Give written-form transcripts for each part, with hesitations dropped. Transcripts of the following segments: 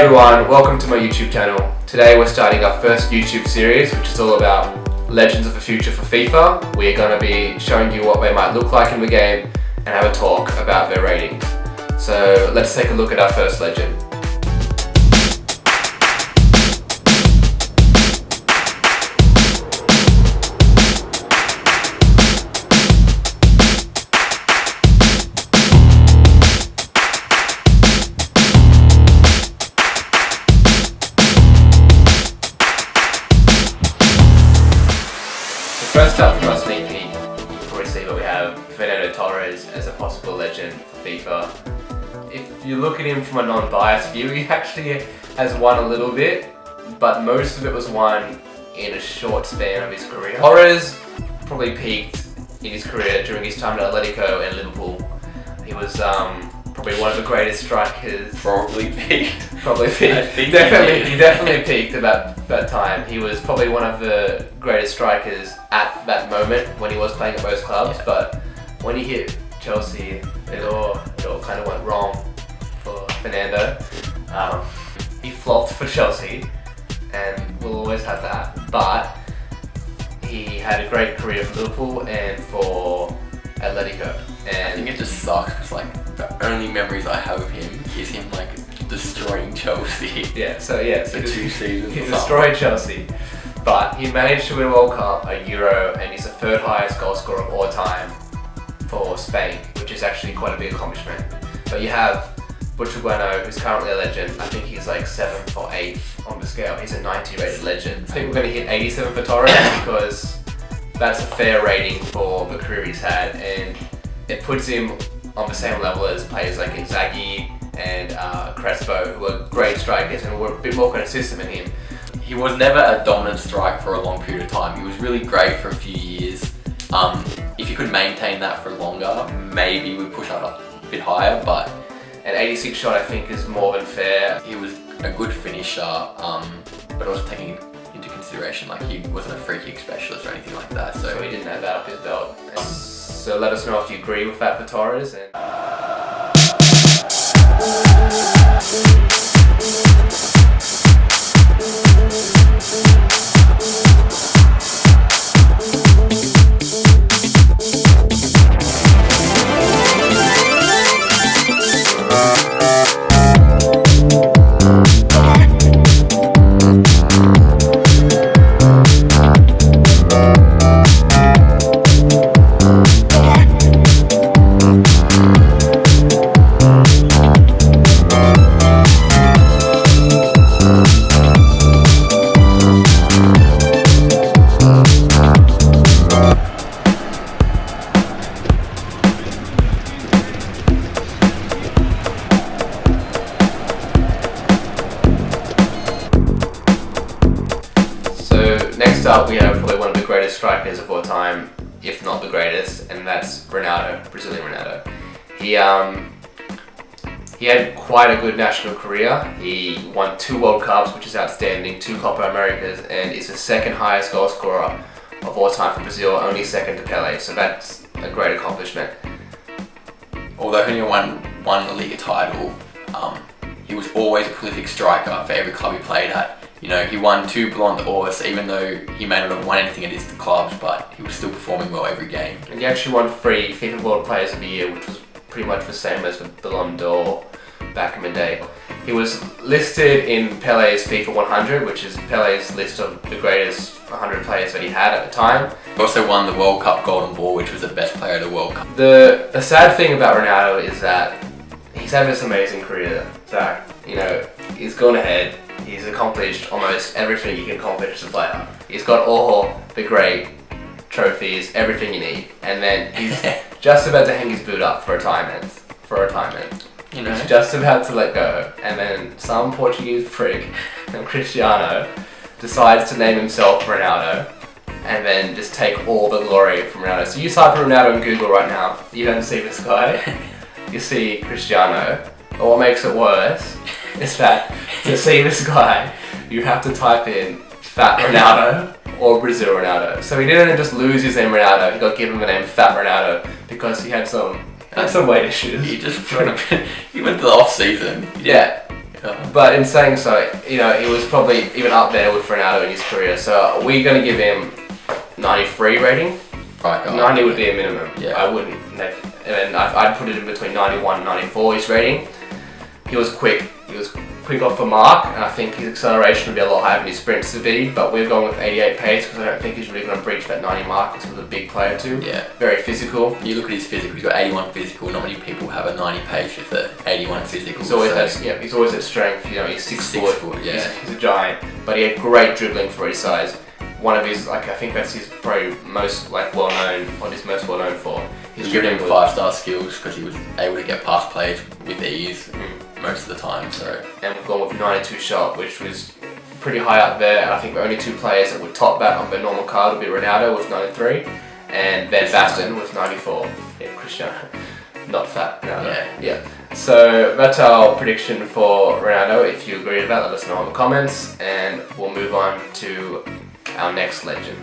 everyone, welcome to my YouTube channel. Today we're starting our first YouTube series, which is all about legends of the future for FIFA. We are going to be showing you what they might look like in the game and have a talk about their ratings. So let's take a look at our first legend. First up from our sneak peek, you probably see that we have Ronaldo Torres as a possible legend for FIFA. If you look at him from a non-biased view, he actually has won a little bit, but most of it was won in a short span of his career. Torres probably peaked in his career during his time at Atletico and Liverpool. He was probably one of the greatest strikers. Probably peaked. He definitely peaked about that time. He was probably one of the greatest strikers at that moment when he was playing at most clubs. Yeah. But when he hit Chelsea, it all kind of went wrong for Fernando. He flopped for Chelsea, and we'll always have that. But he had a great career for Liverpool and for Atletico. And I think it just sucks because the only memories I have of him is him destroying Chelsea. So 2 seasons. He destroyed Chelsea, but he managed to win a World Cup, a Euro, and he's the third highest goal scorer of all time for Spain, which is actually quite a big accomplishment. But you have Vol.1, who's currently a legend. I think he's 7th or 8th on the scale. He's a 90 rated legend. I think we're going to hit 87 for Torres because that's a fair rating for the career he's had, and it puts him on the same level as players like Inzaghi and Crespo, who are great strikers and were a bit more consistent than him. He was never a dominant striker for a long period of time. He was really great for a few years. If he could maintain that for longer, maybe we'd push up a bit higher, but an 86 shot I think is more than fair. He was a good finisher, but also taking into consideration he wasn't a free kick specialist or anything like that. So he didn't have that up his belt. So let us know if you agree with that for Torres. Next up, we have probably one of the greatest strikers of all time, if not the greatest, and that's Ronaldo, Brazilian Ronaldo. He had quite a good national career. He won 2 World Cups, which is outstanding, 2 Copa Americas, and is the 2nd highest goal scorer of all time for Brazil, only second to Pelé, so that's a great accomplishment. Although he only won the league title, he was always a prolific striker for every club he played at. He won 2 Ballon d'Ors, even though he may not have won anything at his clubs, but he was still performing well every game. And he actually won 3 FIFA World Players of the Year, which was pretty much the same as the Ballon d'Or back in the day. He was listed in Pelé's FIFA 100, which is Pelé's list of the greatest 100 players that he had at the time. He also won the World Cup Golden Ball, which was the best player of the World Cup. The sad thing about Ronaldo is that he's had this amazing career that, he's gone ahead. He's accomplished almost everything you can accomplish as a player. He's got all the great trophies, everything you need, and then he's just about to hang his boot up for retirement. He's just about to let go, and then some Portuguese prick named Cristiano decides to name himself Ronaldo, and then just take all the glory from Ronaldo. So you type Ronaldo in Google right now, you don't see this guy, you see Cristiano. But what makes it worse is that to see this guy, you have to type in Fat Ronaldo or Brazil Ronaldo. So he didn't just lose his name Ronaldo, he got given the name Fat Ronaldo because he had some weight issues. He just he went to the off season. Yeah. But in saying so, you know, he was probably even up there with Ronaldo in his career. So we're going to give him 93 rating. Right, 90 would be a minimum. Yeah. I wouldn't. And I'd put it in between 91 and 94 his rating. He was quick. He was quick off the mark, and I think his acceleration would be a lot higher than his sprint speed. But we're going with 88 pace because I don't think he's really going to breach that 90 mark because he's a big player too. Yeah. Very physical. You look at his physical. He's got 81 physical. Not many people have a 90 pace with an 81 physical. He's always he's always at strength. You know, he's 6 foot. Yeah. He's a giant, but he had great dribbling for his size. One of his, I think that's his probably most well known, what he's most well known for. He's given him 5-star skills because he was able to get past players with ease most of the time. So. And we've gone with 92 shot, which was pretty high up there. And I think the only two players that would top that on the normal card would be Ronaldo with 93, and Van Basten with 94. Yeah, Cristiano, not fat. Ronaldo. Yeah. So that's our prediction for Ronaldo. If you agree with that, let us know in the comments, and we'll move on to our next legend.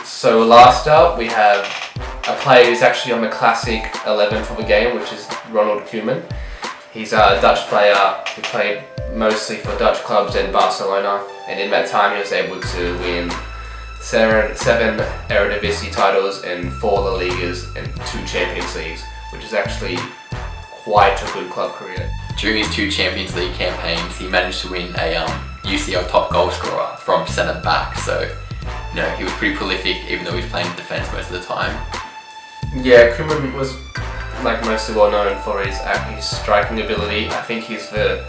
So last up, we have a player who's actually on the classic 11 for the game, which is Ronald Koeman. He's a Dutch player who played mostly for Dutch clubs in Barcelona, and in that time he was able to win seven Eredivisie titles and 4 La Ligas and 2 Champions Leagues, which is actually quite a good club career. During his 2 Champions League campaigns, he managed to win a UCL top goal scorer from centre back. So, you know, he was pretty prolific, even though he was playing defence most of the time. Yeah, Koeman was mostly well known for his striking ability. I think he's the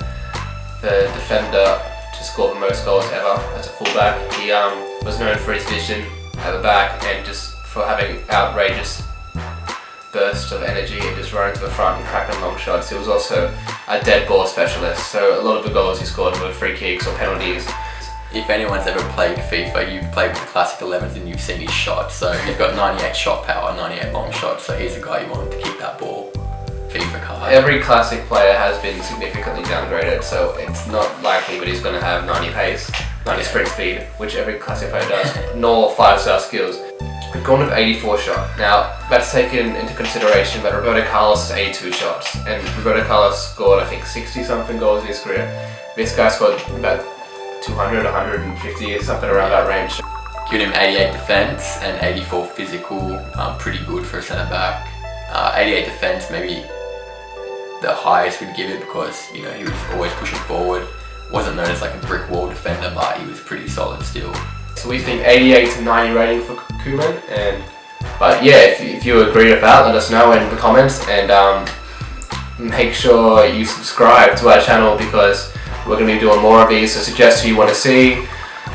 defender to score the most goals ever as a fullback. He was known for his vision at the back and just for having outrageous bursts of energy and just running to the front and cracking long shots. He was also a dead ball specialist, so a lot of the goals he scored were free kicks or penalties. If anyone's ever played FIFA, you've played with the classic 11s and you've seen his shots. So he's got 98 shot power, 98 long shots, so he's the guy you want to keep that ball. FIFA card. Every classic player has been significantly downgraded, so it's not likely that he's going to have 90 pace, 90 sprint speed, which every classic player does, nor 5-star skills. We've gone with 84 shot. Now, that's taken into consideration that Roberto Carlos has 82 shots, and Roberto Carlos scored, I think, 60-something goals in his career. This guy scored about 200, 150 or something around that range. Giving him 88 defence and 84 physical, pretty good for a centre back. 88 defence, maybe the highest we'd give it because, you know, he was always pushing forward. Wasn't known as like a brick wall defender, but he was pretty solid still. So we think 88 to 90 rating for Koeman, but yeah, if you agree with that, let us know in the comments, and make sure you subscribe to our channel because we're going to be doing more of these, so suggest who you want to see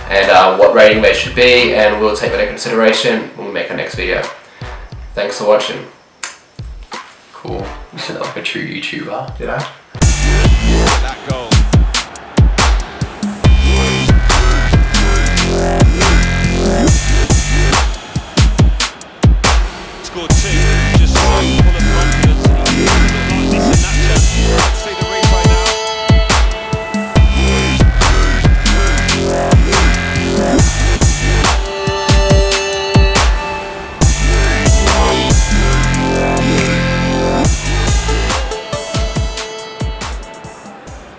and what rating they should be, and we'll take that into consideration when we make our next video. Thanks for watching. Cool. You sound like a true YouTuber. Did I? That goal.